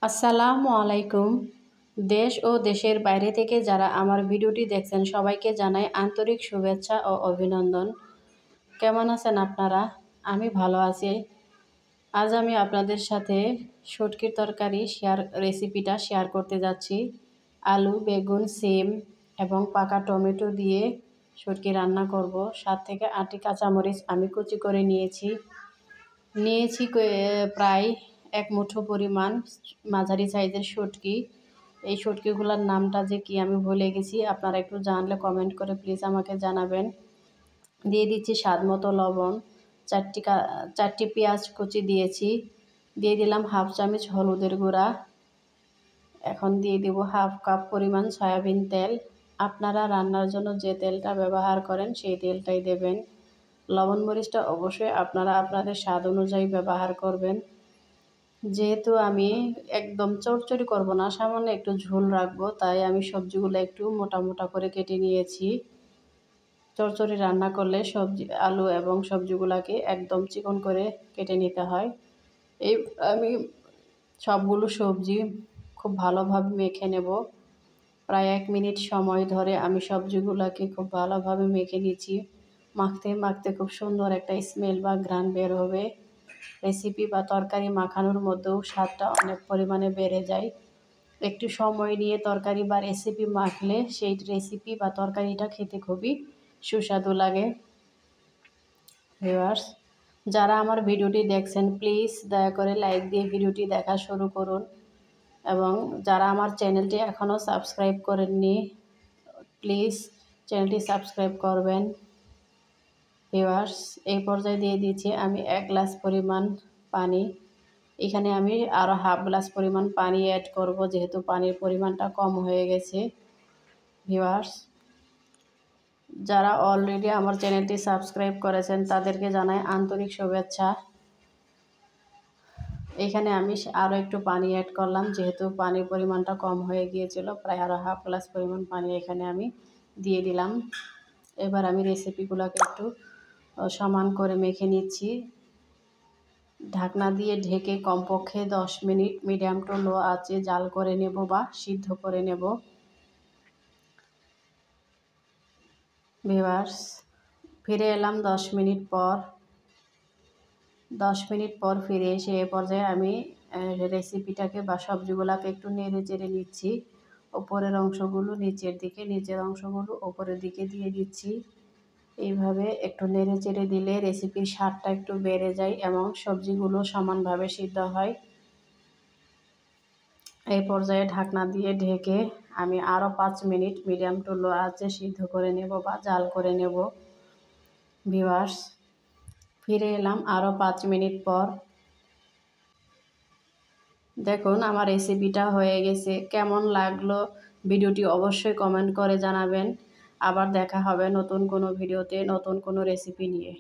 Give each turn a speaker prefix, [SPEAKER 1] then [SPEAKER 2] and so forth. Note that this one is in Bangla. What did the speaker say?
[SPEAKER 1] আসসালামু আলাইকুম। দেশ ও দেশের বাইরে থেকে যারা আমার ভিডিওটি দেখছেন সবাইকে জানাই আন্তরিক শুভেচ্ছা ও অভিনন্দন। কেমন আছেন আপনারা? আমি ভালো আছি। আজ আমি আপনাদের সাথে শুটকির তরকারি রেসিপিটা শেয়ার করতে যাচ্ছি। আলু, বেগুন, সিম এবং পাকা টমেটো দিয়ে শুটকি রান্না করব। 7 থেকে 8টি কাঁচামরিচ আমি কুচি করে নিয়েছি। প্রায় 1 মুঠো পরিমাণ মাঝারি সাইজের শুটকি। এই শুটকিগুলোর নামটা যে কি আমি ভুলে গেছি, আপনারা একটু জানলে কমেন্ট করে প্লিজ আমাকে জানাবেন। দিয়ে দিচ্ছি স্বাদমতো লবণ, 4টি পেঁয়াজ কুচি দিয়েছি, দিয়ে দিলাম হাফ চামচ হলুদের গুঁড়া। এখন দিয়ে দেব হাফ কাপ পরিমাণ সয়াবিন তেল। আপনারা রান্নার জন্য যে তেলটা ব্যবহার করেন সেই তেলটাই দেবেন। লবণ মরিচটা অবশ্যই আপনারা আপনাদের স্বাদ অনুযায়ী ব্যবহার করবেন। যেহেতু আমি একদম চড়চড়ি করব না, সামান্য একটু ঝোল রাখবো, তাই আমি সবজিগুলো একটু মোটা মোটা করে কেটে নিয়েছি। চড়চড়ি রান্না করলে আলু এবং সবজিগুলোকে একদম চিকন করে কেটে নিতে হয়। আমি সবগুলো সবজি খুব ভালোভাবে মেখে নেব। প্রায় 1 মিনিট সময় ধরে আমি সবজিগুলোকে খুব ভালোভাবে মেখে নিচ্ছি। মাখতে মাখতে খুব সুন্দর একটা স্মেল বা ঘ্রাণ বের হবে। রেসিপি বা তরকারি মাখানোর মধ্যেও স্বাদটা অনেক পরিমাণে বেড়ে যায়। একটু সময় নিয়ে তরকারি বা রেসিপি মাখলে সেই রেসিপি বা তরকারিটা খেতে খুবই সুস্বাদু লাগে। ভিউয়ার্স, যারা আমার ভিডিওটি দেখছেন প্লিজ দয়া করে লাইক দিয়ে ভিডিওটি দেখা শুরু করুন, এবং যারা আমার চ্যানেলটি এখনও সাবস্ক্রাইব করেননি প্লিজ চ্যানেলটি সাবস্ক্রাইব করবেন। ভিউয়ার্স, এই পর্যায়ে দিয়ে দিচ্ছি আমি 1 গ্লাস পরিমাণ পানি। এখানে আমি আরও হাফ গ্লাস পরিমাণ পানি অ্যাড করব, যেহেতু পানির পরিমাণটা কম হয়ে গেছে। ভিউয়ার্স, যারা অলরেডি আমার চ্যানেলটি সাবস্ক্রাইব করেছেন তাদেরকে জানাই আন্তরিক শুভেচ্ছা। এখানে আমি আরও একটু পানি অ্যাড করলাম, যেহেতু পানির পরিমাণটা কম হয়ে গিয়েছিল। প্রায় আরও হাফ গ্লাস পরিমাণ পানি এখানে আমি দিয়ে দিলাম। এবার আমি রেসিপিগুলোকে একটু সমান করে মেখে নিচ্ছি। ঢাকনা দিয়ে ঢেকে কমপক্ষে 10 মিনিট মিডিয়াম টু লো আঁচে জাল করে নেব বা সিদ্ধ করে নেব। ভিউয়ার্স, ফিরে এলাম 10 মিনিট পর। 10 মিনিট পর ফিরে এসে এ পর্যায়ে আমি রেসিপিটাকে বা সবজিগুলোকে একটু নেড়ে চেড়ে নিচ্ছি। ওপরের অংশগুলো নিচের দিকে, নিচের অংশগুলো ওপরের দিকে দিয়ে দিচ্ছি। এইভাবে একটু নেড়ে চেড়ে দিলে রেসিপির স্বাদটা একটু বেড়ে যায় এবং সবজিগুলো সমানভাবে সিদ্ধ হয়। এই পর্যায়ে ঢাকনা দিয়ে ঢেকে আমি আরও 5 মিনিট মিডিয়াম টু লো আঁচে সিদ্ধ করে নেব বা জাল করে নেব। ভিউয়ার্স, ফিরে এলাম আরও 5 মিনিট পর। দেখুন আমার রেসিপিটা হয়ে গেছে। কেমন লাগলো ভিডিওটি অবশ্যই কমেন্ট করে জানাবেন। আবার দেখা হবে নতুন কোনো ভিডিওতে নতুন কোনো রেসিপি নিয়ে।